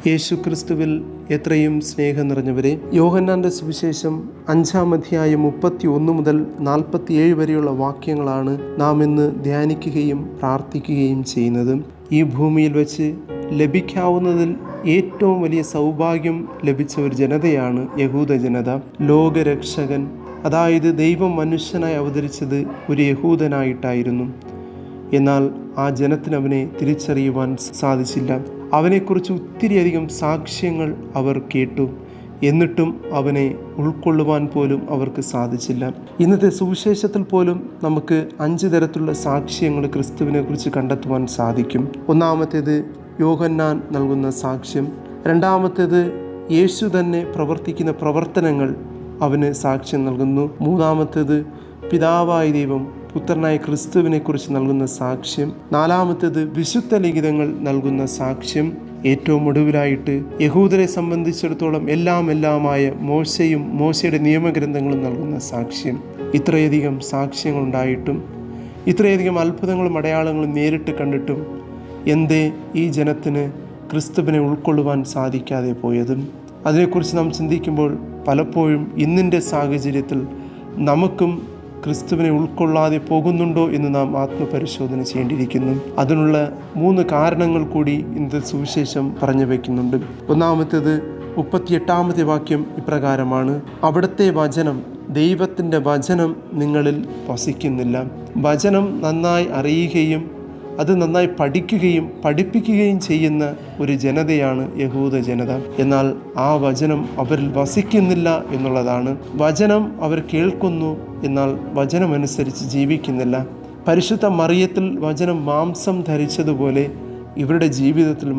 യേശു ക്രിസ്തുവിൽ എത്രയും സ്നേഹം നിറഞ്ഞവരെ, യോഹന്നാൻ്റെ സുവിശേഷം 5-ാം അധ്യായം 31 മുതൽ 47 വരെയുള്ള വാക്യങ്ങളാണ് നാം ഇന്ന് ധ്യാനിക്കുകയും പ്രാർത്ഥിക്കുകയും ചെയ്യുന്നത്. ഈ ഭൂമിയിൽ വെച്ച് ലഭിക്കാവുന്നതിൽ ഏറ്റവും വലിയ സൗഭാഗ്യം ലഭിച്ച ഒരു ജനതയാണ് യഹൂദ ജനത. ലോകരക്ഷകൻ, അതായത് ദൈവം മനുഷ്യനായി അവതരിച്ചത് ഒരു യഹൂദനായിട്ടായിരുന്നു. എന്നാൽ ആ ജനത്തിന് അവനെ തിരിച്ചറിയുവാൻ സാധിച്ചില്ല. അവനെക്കുറിച്ച് ഒത്തിരിയധികം സാക്ഷ്യങ്ങൾ അവർ കേട്ടു, എന്നിട്ടും അവനെ ഉൾക്കൊള്ളുവാൻ പോലും അവർക്ക് സാധിച്ചില്ല. ഇന്നത്തെ സുവിശേഷത്തിൽ പോലും നമുക്ക് 5 തരത്തിലുള്ള സാക്ഷ്യങ്ങൾ ക്രിസ്തുവിനെ കുറിച്ച് കണ്ടെത്തുവാൻ സാധിക്കും. ഒന്നാമത്തേത് യോഹന്നാൻ നൽകുന്ന സാക്ഷ്യം. രണ്ടാമത്തേത് യേശു തന്നെ പ്രവർത്തിക്കുന്ന പ്രവർത്തനങ്ങൾ അവന് സാക്ഷ്യം നൽകുന്നു. മൂന്നാമത്തേത് പിതാവായ ദൈവം പുത്രനായ ക്രിസ്തുവിനെക്കുറിച്ച് നൽകുന്ന സാക്ഷ്യം. നാലാമത്തേത് വിശുദ്ധ ലിഖിതങ്ങൾ നൽകുന്ന സാക്ഷ്യം. ഏറ്റവും ഒടുവിലായിട്ട് യഹൂദരെ സംബന്ധിച്ചിടത്തോളം എല്ലാമായ മോശയും മോശയുടെ നിയമഗ്രന്ഥങ്ങളും നൽകുന്ന സാക്ഷ്യം. ഇത്രയധികം സാക്ഷ്യങ്ങളുണ്ടായിട്ടും, ഇത്രയധികം അത്ഭുതങ്ങളും അടയാളങ്ങളും നേരിട്ട് കണ്ടിട്ടും എന്തേ ഈ ജനത്തിന് ക്രിസ്തുവിനെ ഉൾക്കൊള്ളുവാൻ സാധിക്കാതെ പോയതും? അതിനെക്കുറിച്ച് നാം ചിന്തിക്കുമ്പോൾ പലപ്പോഴും ഇന്നിൻ്റെ സാഹചര്യത്തിൽ നമുക്കും ക്രിസ്തുവിനെ ഉൾക്കൊള്ളാതെ പോകുന്നുണ്ടോ എന്ന് നാം ആത്മപരിശോധന ചെയ്യേണ്ടിയിരിക്കുന്നു. അതിനുള്ള 3 കാരണങ്ങൾ കൂടി ഇന്നത്തെ സുവിശേഷം പറഞ്ഞു വയ്ക്കുന്നുണ്ട്. ഒന്നാമത്തേത് 38-ാമത്തെ വാക്യം ഇപ്രകാരമാണ്: അവിടുത്തെ വചനം, ദൈവത്തിൻ്റെ വചനം നിങ്ങളിൽ വസിക്കുന്നില്ല. വചനം നന്നായി അറിയുകയും അത് നന്നായി പഠിക്കുകയും പഠിപ്പിക്കുകയും ചെയ്യുന്ന ഒരു ജനതയാണ് യഹൂദ ജനത. എന്നാൽ ആ വചനം അവരിൽ വസിക്കുന്നില്ല എന്നുള്ളതാണ്. വചനം അവർ കേൾക്കുന്നു, എന്നാൽ വചനമനുസരിച്ച് ജീവിക്കുന്നില്ല. പരിശുദ്ധ മറിയത്തിൽ വചനം മാംസം ധരിച്ചതുപോലെ ഇവരുടെ ജീവിതത്തിൽ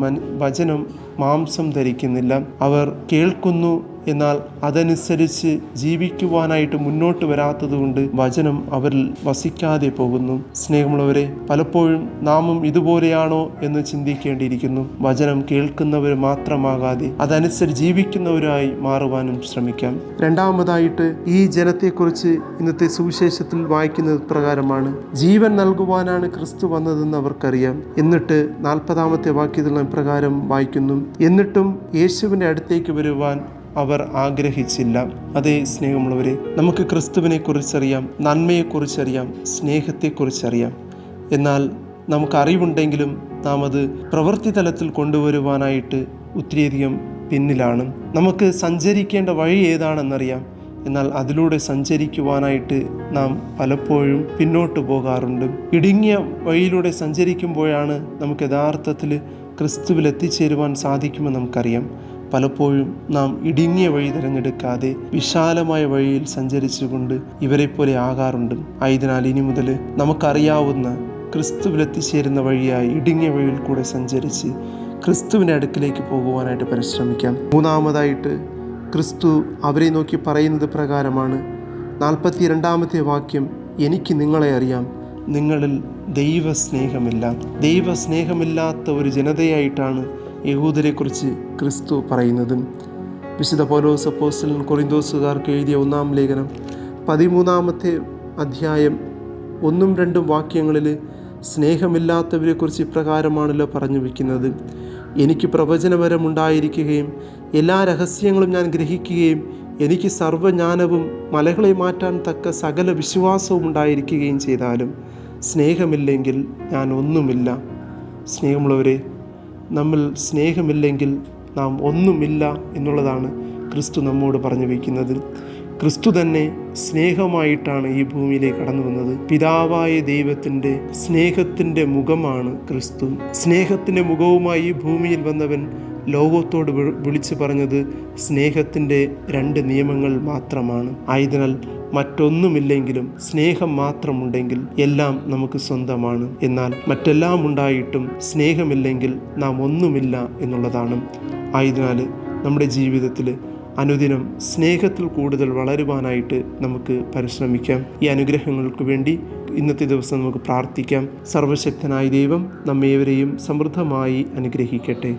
വചനം മാംസം ധരിക്കുന്നില്ല. അവർ കേൾക്കുന്നു, എന്നാൽ അതനുസരിച്ച് ജീവിക്കുവാനായിട്ട് മുന്നോട്ട് വരാത്തതുകൊണ്ട് വചനം അവരിൽ വസിക്കാതെ പോകുന്നു. സ്നേഹമുള്ളവരെ, പലപ്പോഴും നാമും ഇതുപോലെയാണോ എന്ന് ചിന്തിക്കേണ്ടിയിരിക്കുന്നു. വചനം കേൾക്കുന്നവർ മാത്രമാകാതെ അതനുസരിച്ച് ജീവിക്കുന്നവരായി മാറുവാനും ശ്രമിക്കാം. രണ്ടാമതായിട്ട് ഈ ജനത്തെക്കുറിച്ച് ഇന്നത്തെ സുവിശേഷത്തിൽ വായിക്കുന്നത് പ്രകാരമാണ്: ജീവൻ നൽകുവാനാണ് ക്രിസ്തു വന്നതെന്ന് അവർക്കറിയാം. എന്നിട്ട് 40-ാമത്തെ വാക്യത്തിൽ നാം പ്രകാരം വായിക്കുന്നു: എന്നിട്ടും യേശുവിൻ്റെ അടുത്തേക്ക് വരുവാൻ അവർ ആഗ്രഹിച്ചില്ല. അതേ സ്നേഹമുള്ളവരെ, നമുക്ക് ക്രിസ്തുവിനെ കുറിച്ചറിയാം, നന്മയെക്കുറിച്ചറിയാം, സ്നേഹത്തെക്കുറിച്ചറിയാം. എന്നാൽ നമുക്ക് അറിവുണ്ടെങ്കിലും നാം അത് പ്രവൃത്തി തലത്തിൽ കൊണ്ടുവരുവാനായിട്ട് ഒത്തിരിയധികം പിന്നിലാണ്. നമുക്ക് സഞ്ചരിക്കേണ്ട വഴി ഏതാണെന്നറിയാം, എന്നാൽ അതിലൂടെ സഞ്ചരിക്കുവാനായിട്ട് നാം പലപ്പോഴും പിന്നോട്ട് പോകാറുണ്ട്. ഇടുങ്ങിയ വഴിയിലൂടെ സഞ്ചരിക്കുമ്പോഴാണ് നമുക്ക് യഥാർത്ഥത്തിൽ ക്രിസ്തുവിൽ എത്തിച്ചേരുവാൻ സാധിക്കുമെന്ന് നമുക്കറിയാം. പലപ്പോഴും നാം ഇടുങ്ങിയ വഴി തിരഞ്ഞെടുക്കാതെ വിശാലമായ വഴിയിൽ സഞ്ചരിച്ചുകൊണ്ട് ഇവരെ പോലെ ആകാറുണ്ട്. ആയതിനാൽ ഇനി മുതൽ നമുക്കറിയാവുന്ന ക്രിസ്തുവിൽ എത്തിച്ചേരുന്ന വഴിയായി ഇടുങ്ങിയ വഴിയിൽ കൂടെ സഞ്ചരിച്ച് ക്രിസ്തുവിൻ്റെ അടുക്കിലേക്ക് പോകുവാനായിട്ട് പരിശ്രമിക്കാം. മൂന്നാമതായിട്ട് ക്രിസ്തു അവരെ നോക്കി പറയുന്നത് പ്രകാരമാണ്. 42-ാമത്തെ വാക്യം: എനിക്ക് നിങ്ങളെ അറിയാം, നിങ്ങളിൽ ദൈവസ്നേഹമില്ല. ദൈവസ്നേഹമില്ലാത്ത ഒരു ജനതയായിട്ടാണ് യഹൂദരെക്കുറിച്ച് ക്രിസ്തു പറയുന്നത്. വിശുദ്ധ പൗലോസ് അപ്പോസ്തലൻ കൊരിന്തോസുകാർക്ക് എഴുതിയ 1-ാം ലേഖനം 13-ാമത്തെ അധ്യായം 1-2 വാക്യങ്ങളിൽ സ്നേഹമില്ലാത്തവരെക്കുറിച്ച് ഇപ്രകാരമാണല്ലോ പറഞ്ഞു വയ്ക്കുന്നത്: എനിക്ക് പ്രവചനപരമുണ്ടായിരിക്കുകയും എല്ലാ രഹസ്യങ്ങളും ഞാൻ ഗ്രഹിക്കുകയും എനിക്ക് സർവ്വജ്ഞാനവും മലകളെ മാറ്റാൻ തക്ക സകല വിശ്വാസവും ഉണ്ടായിരിക്കുകയും ചെയ്താലും സ്നേഹമില്ലെങ്കിൽ ഞാൻ ഒന്നുമില്ല. സ്നേഹമുള്ളവരെ, നമ്മൾ സ്നേഹമില്ലെങ്കിൽ നാം ഒന്നുമില്ല എന്നുള്ളതാണ് ക്രിസ്തു നമ്മോട് പറഞ്ഞു വയ്ക്കുന്നത്. ക്രിസ്തു തന്നെ സ്നേഹമായിട്ടാണ് ഈ ഭൂമിയിലേക്ക് കടന്നു വന്നത്. പിതാവായ ദൈവത്തിൻ്റെ സ്നേഹത്തിൻ്റെ മുഖമാണ് ക്രിസ്തു. സ്നേഹത്തിൻ്റെ മുഖവുമായി ഈ ഭൂമിയിൽ വന്നവൻ ലോകത്തോട് വിളിച്ചു പറഞ്ഞത് സ്നേഹത്തിൻ്റെ 2 നിയമങ്ങൾ മാത്രമാണ്. ആയതിനാൽ മറ്റൊന്നുമില്ലെങ്കിലും സ്നേഹം മാത്രമുണ്ടെങ്കിൽ എല്ലാം നമുക്ക് സ്വന്തമാണ്. എന്നാൽ മറ്റെല്ലാം ഉണ്ടായിട്ടും സ്നേഹമില്ലെങ്കിൽ നാം ഒന്നുമില്ല എന്നുള്ളതാണ്. ആയതിനാൽ നമ്മുടെ ജീവിതത്തിൽ അനുദിനം സ്നേഹത്തിൽ കൂടുതൽ വളരുവാനായിട്ട് നമുക്ക് പരിശ്രമിക്കാം. ഈ അനുഗ്രഹങ്ങൾക്ക് വേണ്ടി ഇന്നത്തെ ദിവസം നമുക്ക് പ്രാർത്ഥിക്കാം. സർവശക്തനായ ദൈവം നമ്മേവരെയും സമൃദ്ധമായി അനുഗ്രഹിക്കട്ടെ.